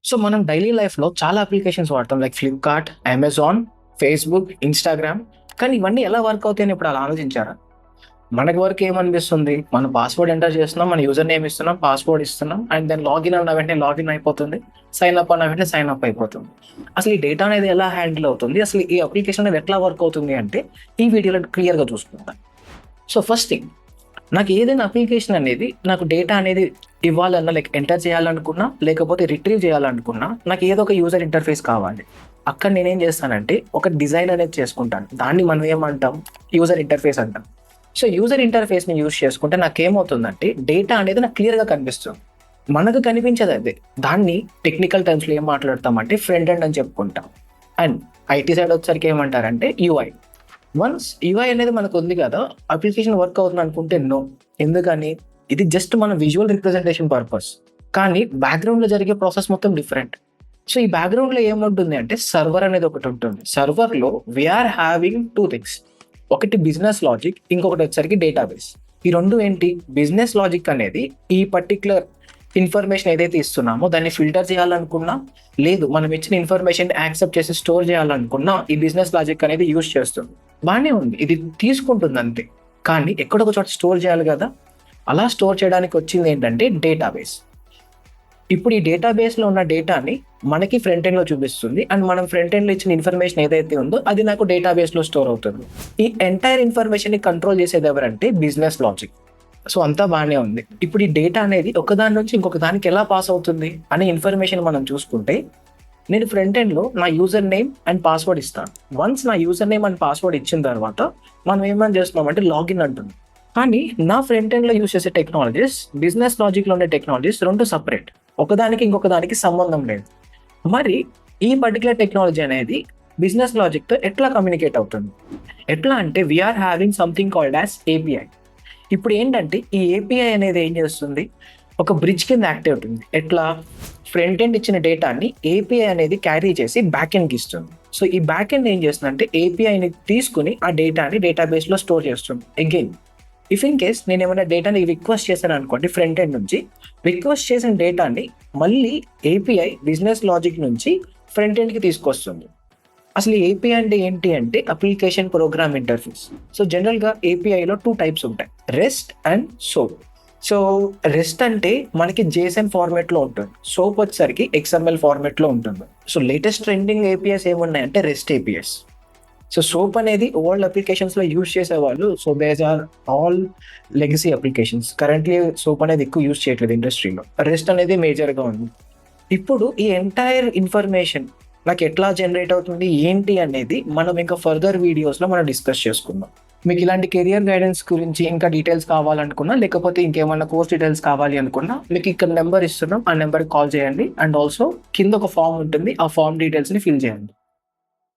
So మనం daily లైఫ్లో చాలా అప్లికేషన్స్ వాడతాం, like Flipkart, Amazon, Facebook, Instagram. కానీ ఇవన్నీ ఎలా వర్క్ అవుతాయని ఇప్పుడు అలా ఆలోచించారా? మనకి వరకు ఏమనిపిస్తుంది, మన పాస్వర్డ్ ఎంటర్ చేస్తున్నాం, మన యూజర్ నేమ్ ఇస్తున్నాం, పాస్వర్డ్ ఇస్తున్నాం, అండ్ దెన్ లాగిన్ అన్న వెంటనే లాగిన్ అయిపోతుంది, సైన్ అప్ అన్న వెంటనే సైన్ అప్ అయిపోతుంది. అసలు ఈ డేటా అనేది ఎలా హ్యాండిల్ అవుతుంది, అసలు ఈ అప్లికేషన్ అనేది ఎట్లా వర్క్ అవుతుంది అంటే ఈ వీడియోలో క్లియర్గా చూసుకుంటాం. సో ఫస్ట్ థింగ్, నాకు ఏదైనా అప్లికేషన్ అనేది నాకు డేటా అనేది ఇవ్వాలన్నా, లైక్ ఎంటర్ చేయాలనుకున్నా లేకపోతే రిట్రీవ్ చేయాలనుకున్నా, నాకు ఏదో ఒక యూజర్ ఇంటర్ఫేస్ కావాలి. అక్కడ నేనేం చేస్తానంటే ఒక డిజైన్ అనేది చేసుకుంటాను. దాన్ని మనం ఏమంటాం, యూజర్ ఇంటర్ఫేస్ అంటాం. సో యూజర్ ఇంటర్ఫేస్ని యూజ్ చేసుకుంటే నాకేమవుతుందంటే డేటా అనేది నాకు క్లియర్గా కనిపిస్తుంది. మనకు కనిపించదు అది. దాన్ని టెక్నికల్ టర్మ్స్లో ఏం మాట్లాడతామంటే ఫ్రంట్ ఎండ్ అని చెప్పుకుంటాం. అండ్ ఐటీ సైడ్ వచ్చేసరికి ఏమంటారంటే యూఐ. వన్స్ యూఐ అనేది మనకు ఉంది కదా, అప్లికేషన్ వర్క్ అవుతుంది అనుకుంటే నో. ఎందుకని? ఇది జస్ట్ మన విజువల్ రిప్రజెంటేషన్ పర్పస్. కానీ బ్యాక్గ్రౌండ్లో జరిగే ప్రాసెస్ మొత్తం డిఫరెంట్. సో ఈ బ్యాక్గ్రౌండ్లో ఏముంటుంది అంటే సర్వర్ అనేది ఒకటి ఉంటుంది. సర్వర్లో వీఆర్ హ్యావింగ్ టూ థింగ్స్. ఒకటి బిజినెస్ లాజిక్, ఇంకొకటి వచ్చేసరికి డేటాబేస్. ఈ రెండు ఏంటి? బిజినెస్ లాజిక్ అనేది ఈ పర్టికులర్ ఇన్ఫర్మేషన్ ఏదైతే ఇస్తున్నామో దాన్ని ఫిల్టర్ చేయాలనుకున్నా, లేదు మనం ఇచ్చిన ఇన్ఫర్మేషన్ యాక్సెప్ట్ చేసి స్టోర్ చేయాలనుకున్నా, ఈ బిజినెస్ లాజిక్ అనేది యూజ్ చేస్తుంది. బాగానే ఉంది, ఇది తీసుకుంటుంది అంతే. కానీ ఎక్కడొక చోట స్టోర్ చేయాలి కదా, అలా స్టోర్ చేయడానికి వచ్చింది ఏంటంటే డేటాబేస్. ఇప్పుడు ఈ డేటాబేస్లో ఉన్న డేటాని మనకి ఫ్రంట్ ఎండ్లో చూపిస్తుంది, అండ్ మనం ఫ్రంట్ ఎండ్లో ఇచ్చిన ఇన్ఫర్మేషన్ ఏదైతే ఉందో అది నాకు డేటాబేస్లో స్టోర్ అవుతుంది. ఈ ఎంటైర్ ఇన్ఫర్మేషన్ని కంట్రోల్ చేసేది ఎవరంటే బిజినెస్ లాజిక్. సో అంతా బాగానే ఉంది. ఇప్పుడు ఈ డేటా అనేది ఒకదాని నుంచి ఇంకొక దానికి ఎలా పాస్ అవుతుంది అనే ఇన్ఫర్మేషన్ మనం చూసుకుంటే, నేను ఫ్రంట్ ఎండ్లో నా యూజర్ నేమ్ అండ్ పాస్వర్డ్ ఇస్తాను. వన్స్ నా యూజర్ నేమ్ అండ్ పాస్వర్డ్ ఇచ్చిన తర్వాత మనం ఏమని చేస్తున్నామంటే లాగిన్ అంటుంది. కానీ నా ఫ్రంట్ ఎండ్లో యూజ్ చేసే టెక్నాలజీస్, బిజినెస్ లాజిక్లో ఉండే టెక్నాలజీస్ రెండు సపరేట్. ఒకదానికి ఇంకొక దానికి సంబంధం లేదు. మరి ఈ పర్టికులర్ టెక్నాలజీ అనేది బిజినెస్ లాజిక్తో ఎట్లా కమ్యూనికేట్ అవుతుంది? ఎట్లా అంటే we're having something called as API. ఇప్పుడు ఏంటంటే ఈ ఏపీఐ అనేది ఏం చేస్తుంది, ఒక బ్రిడ్జ్ కింద యాక్ట్ అవుతుంది. ఎట్లా? ఫ్రంట్ ఎండ్ ఇచ్చిన డేటాని ఏపీఐ అనేది క్యారీ చేసి బ్యాక్ ఎండ్కి ఇస్తుంది. సో ఈ బ్యాక్ ఎండ్ ఏం చేస్తుందంటే ఏపీఐని తీసుకుని ఆ డేటాని డేటాబేస్లో స్టోర్ చేస్తుంది. అగైన్ ఇఫ్ ఇన్ కేస్ నేను ఏమైనా డేటాని రిక్వెస్ట్ చేశాను అనుకోండి, ఫ్రంట్ ఎండ్ నుంచి రిక్వెస్ట్ చేసిన డేటాని మళ్ళీ ఏపీఐ బిజినెస్ లాజిక్ నుంచి ఫ్రంట్ ఎండ్కి తీసుకొస్తుంది. అసలు ఏపీఐ అంటే ఏంటి అంటే అప్లికేషన్ ప్రోగ్రామ్ ఇంటర్ఫేస్. సో జనరల్గా ఏపీఐలో టూ టైప్స్ ఉంటాయి, REST and SOAP. So REST అంటే మనకి జేసన్ ఫార్మాట్లో ఉంటుంది, సోప్ వచ్చేసరికి ఎక్స్ఎంఎల్ ఫార్మాట్లో ఉంటుంది. సో లేటెస్ట్ ట్రెండింగ్ ఏపీఎస్ ఏమున్నాయంటే రెస్ట్ ఏపీఎస్. సో సోప్ అనేది ఓల్డ్ అప్లికేషన్స్లో యూజ్ చేసేవాళ్ళు. So these are all legacy applications. Currently SOAP అనేది ఎక్కువ యూజ్ చేయట్లేదు ఇండస్ట్రీలో. రెస్ట్ అనేది మేజర్గా ఉంది. ఇప్పుడు ఈ ఎంటైర్ ఇన్ఫర్మేషన్ నాకు ఎట్లా జనరేట్ అవుతుంది ఏంటి అనేది మనం ఇంకా ఫర్దర్ వీడియోస్లో మనం డిస్కస్ చేసుకుందాం. మీకు ఇలాంటి కెరియర్ గైడెన్స్ గురించి ఇంకా డీటెయిల్స్ కావాలనుకున్నా, లేకపోతే ఇంకేమన్నా కోర్స్ డీటెయిల్స్ కావాలి అనుకున్నా, మీకు ఇక్కడ నెంబర్ ఇస్తున్నాం, ఆ నెంబర్కి కాల్ చేయండి. అండ్ ఆల్సో కింద ఒక ఫామ్ ఉంటుంది, ఆ ఫామ్ డీటెయిల్స్ని ఫిల్ చేయండి.